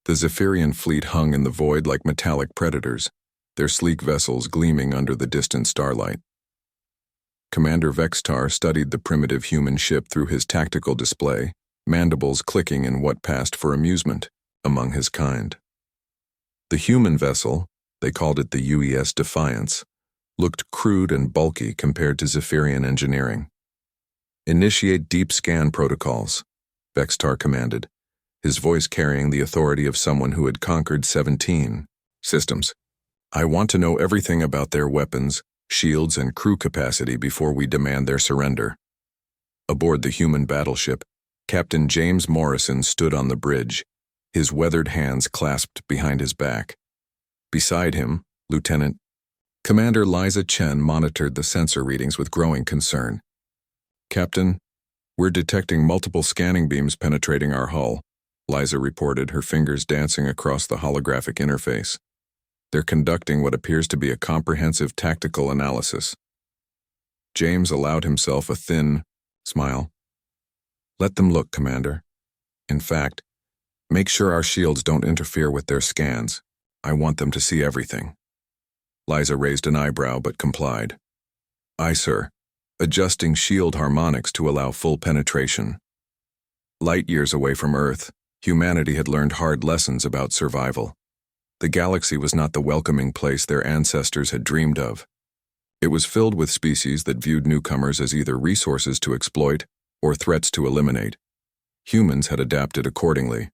The Zephyrian fleet hung in the void like metallic predators, their sleek vessels gleaming under the distant starlight. Commander Vextar studied the primitive human ship through his tactical display, mandibles clicking in what passed for amusement among his kind. The human vessel, they called it the UES Defiance, looked crude and bulky compared to Zephyrian engineering. "Initiate deep scan protocols," Vextar commanded, his voice carrying the authority of someone who had conquered 17 systems. "I want to know everything about their weapons, shields, and crew capacity before we demand their surrender." Aboard the human battleship, Captain James Morrison stood on the bridge, his weathered hands clasped behind his back. Beside him, Lieutenant Commander Liza Chen monitored the sensor readings with growing concern. "Captain, we're detecting multiple scanning beams penetrating our hull," Liza reported, her fingers dancing across the holographic interface. "They're conducting what appears to be a comprehensive tactical analysis." James allowed himself a thin smile. "Let them look, Commander. In fact, make sure our shields don't interfere with their scans. I want them to see everything." Liza raised an eyebrow but complied. "Aye, sir," adjusting shield harmonics to allow full penetration. Light years away from Earth, humanity had learned hard lessons about survival. The galaxy was not the welcoming place their ancestors had dreamed of. It was filled with species that viewed newcomers as either resources to exploit or threats to eliminate. Humans had adapted accordingly.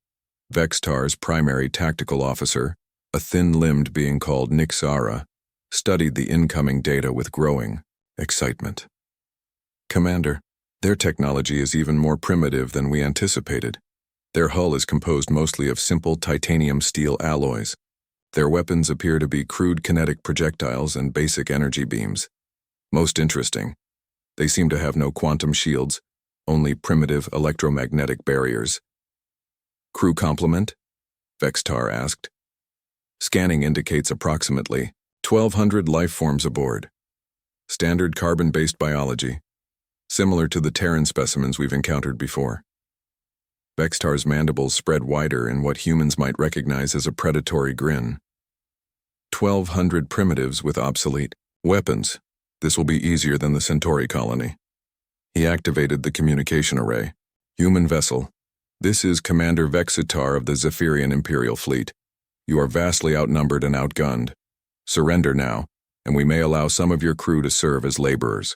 Vextar's primary tactical officer, a thin-limbed being called Nixara, studied the incoming data with growing excitement. "Commander, their technology is even more primitive than we anticipated. Their hull is composed mostly of simple titanium steel alloys. Their weapons appear to be crude kinetic projectiles and basic energy beams. Most interesting, they seem to have no quantum shields, only primitive electromagnetic barriers." "Crew complement?" Vextar asked. "Scanning indicates approximately 1,200 life forms aboard. Standard carbon-based biology, similar to the Terran specimens we've encountered before." Vextar's mandibles spread wider in what humans might recognize as a predatory grin. 1,200 primitives with obsolete weapons. This will be easier than the Centauri colony." He activated the communication array. "Human vessel, this is Commander Vexitar of the Zephyrian Imperial Fleet. You are vastly outnumbered and outgunned. Surrender now, and we may allow some of your crew to serve as laborers."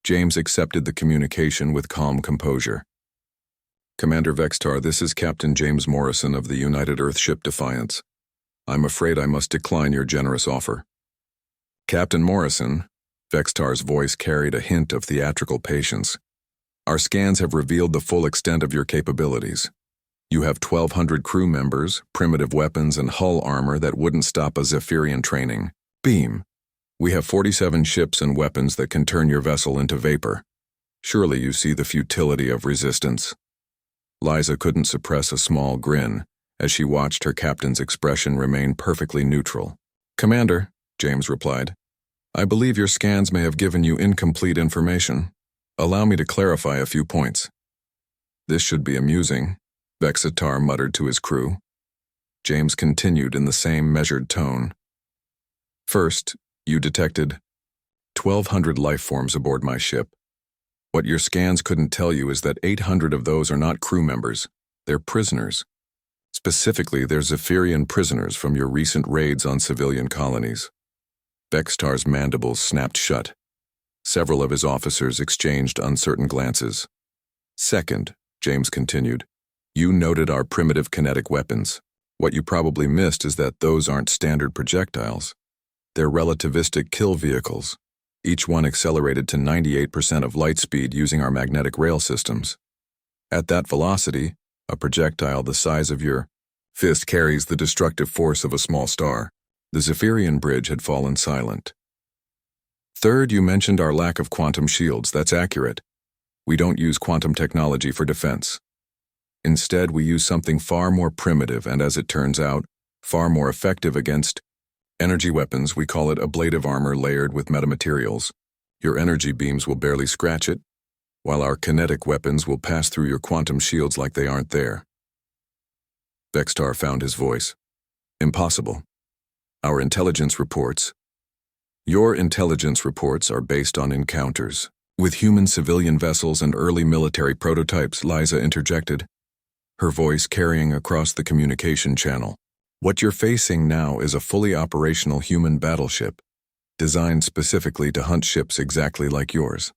James accepted the communication with calm composure. "Commander Vextar, this is Captain James Morrison of the United Earthship Defiance. I'm afraid I must decline your generous offer." "Captain Morrison," Vextar's voice carried a hint of theatrical patience, "our scans have revealed the full extent of your capabilities. You have 1,200 crew members, primitive weapons, and hull armor that wouldn't stop a Zephyrian training beam. We have 47 ships and weapons that can turn your vessel into vapor. Surely you see the futility of resistance." Liza couldn't suppress a small grin as she watched her captain's expression remain perfectly neutral. "Commander," James replied, "I believe your scans may have given you incomplete information. Allow me to clarify a few points." "This should be amusing," Vexitar muttered to his crew. James continued in the same measured tone. "First, you detected 1,200 life forms aboard my ship. What your scans couldn't tell you is that 800 of those are not crew members. They're prisoners. Specifically, they're Zephyrian prisoners from your recent raids on civilian colonies." Vextar's mandibles snapped shut. Several of his officers exchanged uncertain glances. "Second," James continued, "you noted our primitive kinetic weapons. What you probably missed is that those aren't standard projectiles. They're relativistic kill vehicles, each one accelerated to 98% of light speed using our magnetic rail systems. At that velocity, a projectile the size of your fist carries the destructive force of a small star." The Zephyrian bridge had fallen silent. "Third, you mentioned our lack of quantum shields. That's accurate. We don't use quantum technology for defense. Instead, we use something far more primitive and, as it turns out, far more effective against energy weapons. We call it ablative armor layered with metamaterials. Your energy beams will barely scratch it, while our kinetic weapons will pass through your quantum shields like they aren't there." Vextar found his voice. Impossible. Our intelligence reports. Your intelligence reports are based on encounters with human civilian vessels and early military prototypes, Liza interjected, her voice carrying across the communication channel. What you're facing now is a fully operational human battleship, designed specifically to hunt ships exactly like yours.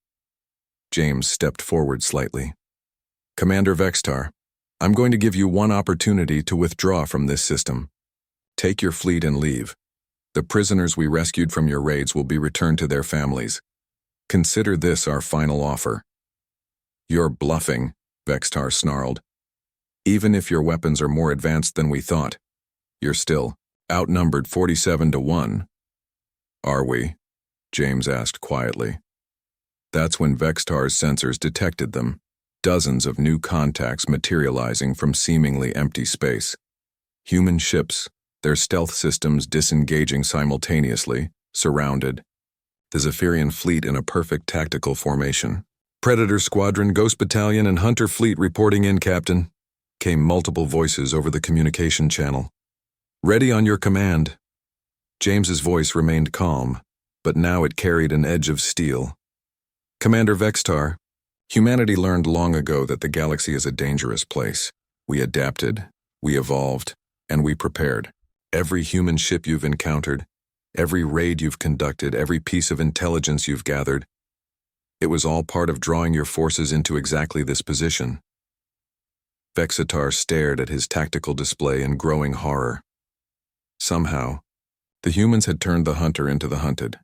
James stepped forward slightly. Commander Vextar, I'm going to give you one opportunity to withdraw from this system. Take your fleet and leave. The prisoners we rescued from your raids will be returned to their families. Consider this our final offer. You're bluffing, Vextar snarled. Even if your weapons are more advanced than we thought, you're still outnumbered 47-1. Are we? James asked quietly. That's when Vextar's sensors detected them, dozens of new contacts materializing from seemingly empty space. Human ships, their stealth systems disengaging simultaneously, surrounded. The Zephyrian fleet in a perfect tactical formation. Predator Squadron, Ghost Battalion, and Hunter Fleet reporting in, Captain, came multiple voices over the communication channel. Ready on your command. James's voice remained calm, but now it carried an edge of steel. Commander Vextar, humanity learned long ago that the galaxy is a dangerous place. We adapted, we evolved, and we prepared. Every human ship you've encountered, every raid you've conducted, every piece of intelligence you've gathered, it was all part of drawing your forces into exactly this position. Vexatar stared at his tactical display in growing horror. Somehow, the humans had turned the hunter into the hunted.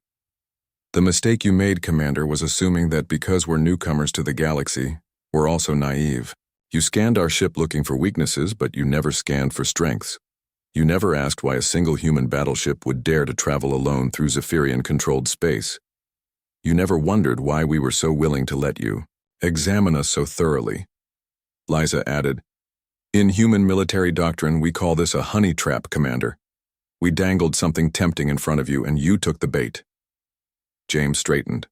The mistake you made, Commander, was assuming that because we're newcomers to the galaxy, we're also naive. You scanned our ship looking for weaknesses, but you never scanned for strengths. You never asked why a single human battleship would dare to travel alone through Zephyrian-controlled space. You never wondered why we were so willing to let you examine us so thoroughly. Liza added, in human military doctrine, we call this a honey trap, Commander. We dangled something tempting in front of you, and you took the bait. James straightened.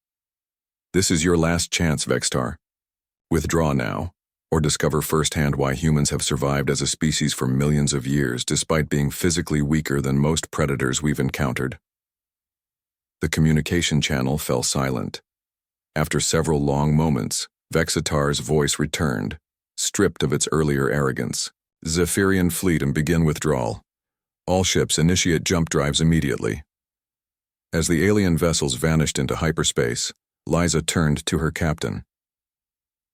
This is your last chance, Vextar. Withdraw now, or discover firsthand why humans have survived as a species for millions of years despite being physically weaker than most predators we've encountered. The communication channel fell silent. After several long moments, Vexatar's voice returned, stripped of its earlier arrogance. Zephyrian fleet and begin withdrawal. All ships initiate jump drives immediately. As the alien vessels vanished into hyperspace, Liza turned to her captain.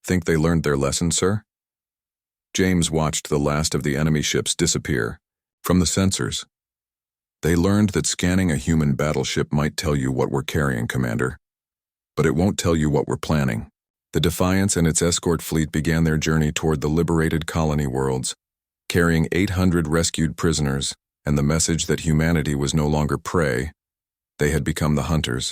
Think they learned their lesson, sir? James watched the last of the enemy ships disappear from the sensors. They learned that scanning a human battleship might tell you what we're carrying, Commander, but it won't tell you what we're planning. The Defiance and its escort fleet began their journey toward the liberated colony worlds, carrying 800 rescued prisoners and the message that humanity was no longer prey. They had become the hunters.